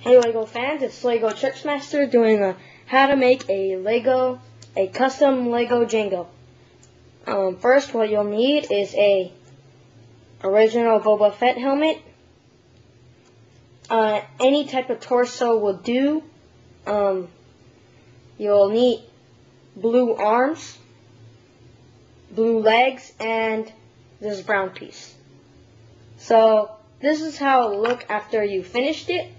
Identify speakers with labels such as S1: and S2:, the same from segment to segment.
S1: Hey LEGO fans, it's LEGO Churchmaster doing a how to make a custom LEGO Jango. First, what you'll need is a original Boba Fett helmet. Any type of torso will do. You'll need blue arms, blue legs, and this brown piece. So this is how it'll look after you finished it.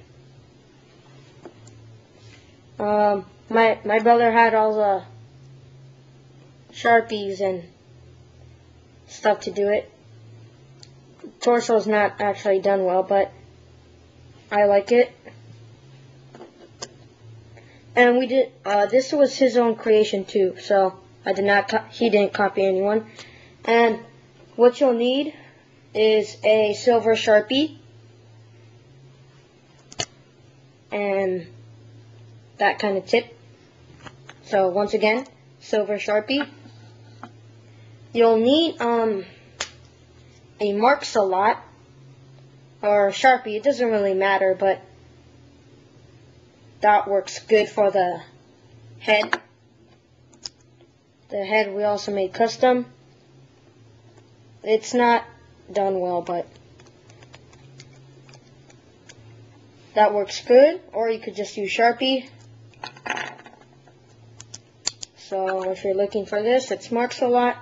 S1: My brother had all the Sharpies and stuff to do it. Torso's not actually done well, but I like it. And we did. This was his own creation too, so he didn't copy anyone. And what you'll need is a silver Sharpie and that kind of tip. So once again, silver Sharpie. You'll need a Marks-a-Lot or Sharpie. It doesn't really matter, but that works good for the head. The head we also made custom. It's not done well, but that works good. Or you could just use Sharpie. So if you're looking for this, it's Marks-a-Lot,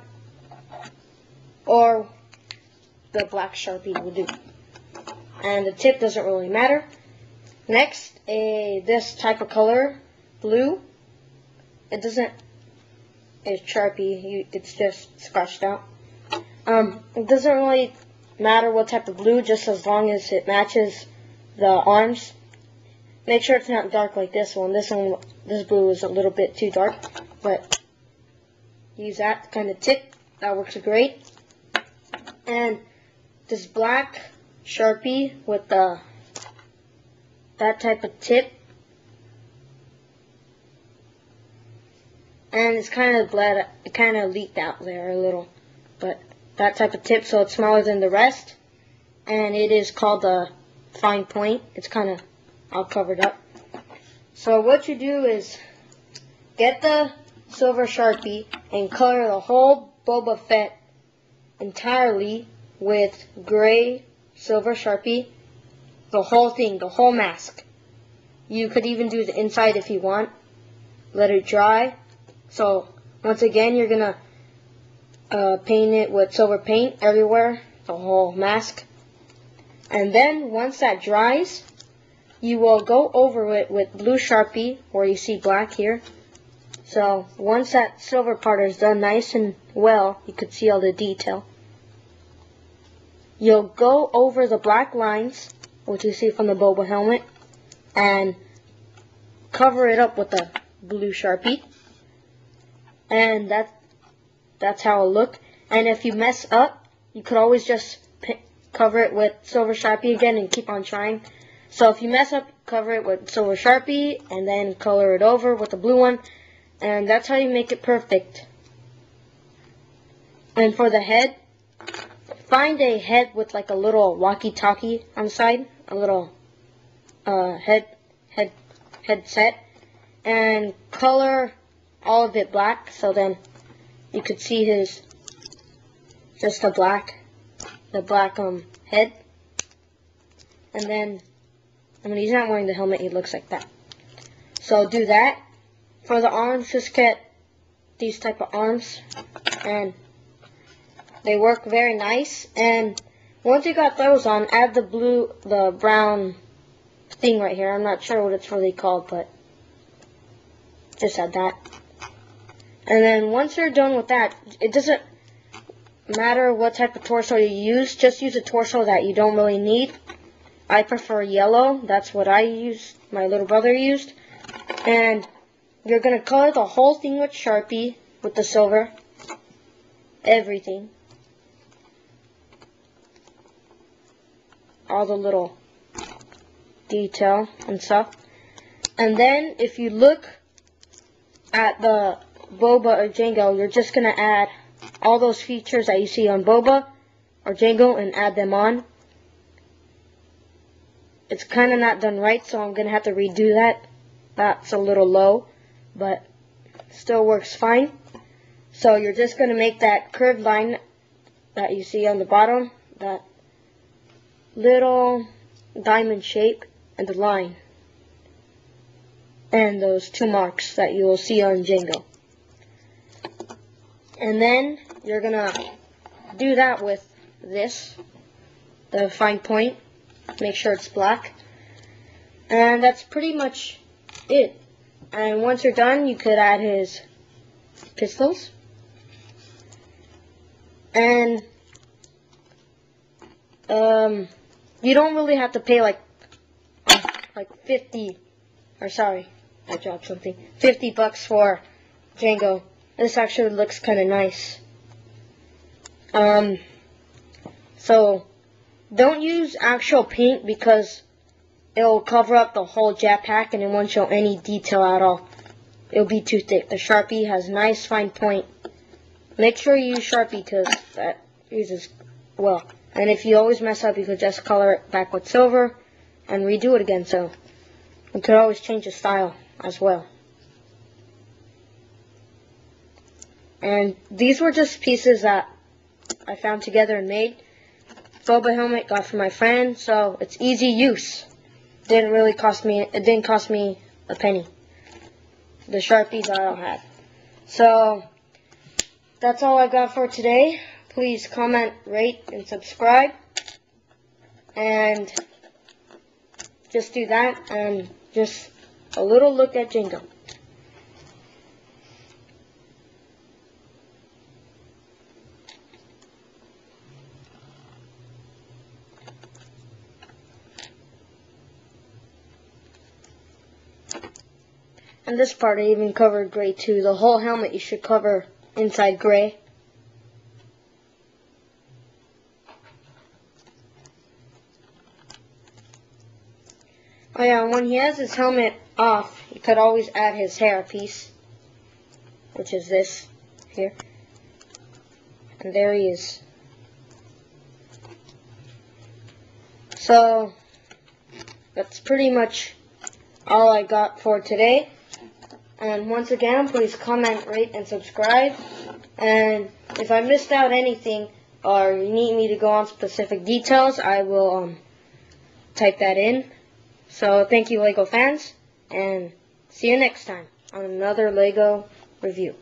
S1: or the black Sharpie will do. And the tip doesn't really matter. Next, this type of color, blue. It's Sharpie, it's just scratched out. It doesn't really matter what type of blue, just as long as it matches the arms. Make sure it's not dark like this one. This blue is a little bit too dark, but use that kind of tip. That works great. And this black Sharpie with that type of tip, and it's kind of it kind of leaked out there a little, but that type of tip, so it's smaller than the rest, and it is called the fine point. It's kind of all covered up. So what you do is get the silver Sharpie and color the whole Boba Fett entirely with gray silver Sharpie. The whole thing, the whole mask. You could even do the inside if you want. Let it dry. So once again, you're gonna paint it with silver paint everywhere, the whole mask. And then once that dries, you will go over it with blue Sharpie, where you see black here. So once that silver part is done nice and well, you could see all the detail. You'll go over the black lines, which you see from the Boba helmet, and cover it up with the blue Sharpie. And that's how it'll look. And if you mess up, you could always just cover it with silver Sharpie again and keep on trying. So if you mess up, cover it with silver Sharpie and then color it over with the blue one. And that's how you make it perfect. And for the head, find a head with like a little walkie-talkie on the side, a little headset, and color all of it black, so then you could see just the black head. And then, I mean, he's not wearing the helmet, he looks like that. So do that. For the arms, just get these type of arms, and they work very nice. And once you got those on, add the brown thing right here. I'm not sure what it's really called, but just add that. And then once you're done with that, it doesn't matter what type of torso you use. Just use a torso that you don't really need. I prefer yellow. That's what I used. My little brother used. And you're going to color the whole thing with Sharpie, with the silver. Everything. All the little detail and stuff. And then if you look at the Boba or Jango, you're just going to add all those features that you see on Boba or Jango and add them on. it's kind of not done right, so I'm going to have to redo that. That's a little low, but still works fine. So you're just going to make that curved line that you see on the bottom, that little diamond shape, and the line, and those two marks that you will see on Jango. And then you're going to do that with this, the fine point. Make sure it's black. And that's pretty much it. And once you're done, you could add his pistols. And you don't really have to pay like 50, or sorry, I dropped something, $50 for Jango. This actually looks kind of nice. So don't use actual paint because it'll cover up the whole jetpack and it won't show any detail at all. It'll be too thick. The Sharpie has nice fine point. Make sure you use Sharpie because that uses well. And if you always mess up, you could just color it back with silver and redo it again. So you could always change the style as well. And these were just pieces that I found together and made. Boba helmet got from my friend, so it's easy use. It didn't cost me a penny. The Sharpies I all had. So that's all I got for today. Please comment, rate, and subscribe. And just do that, and just a little look at Jango. And this part I even covered gray too. The whole helmet you should cover inside gray. Oh yeah, when he has his helmet off, you could always add his hair piece, which is this here. And there he is. So that's pretty much all I got for today. And once again, please comment, rate, and subscribe. And if I missed out anything or you need me to go on specific details, I will type that in. So thank you, LEGO fans, and see you next time on another LEGO review.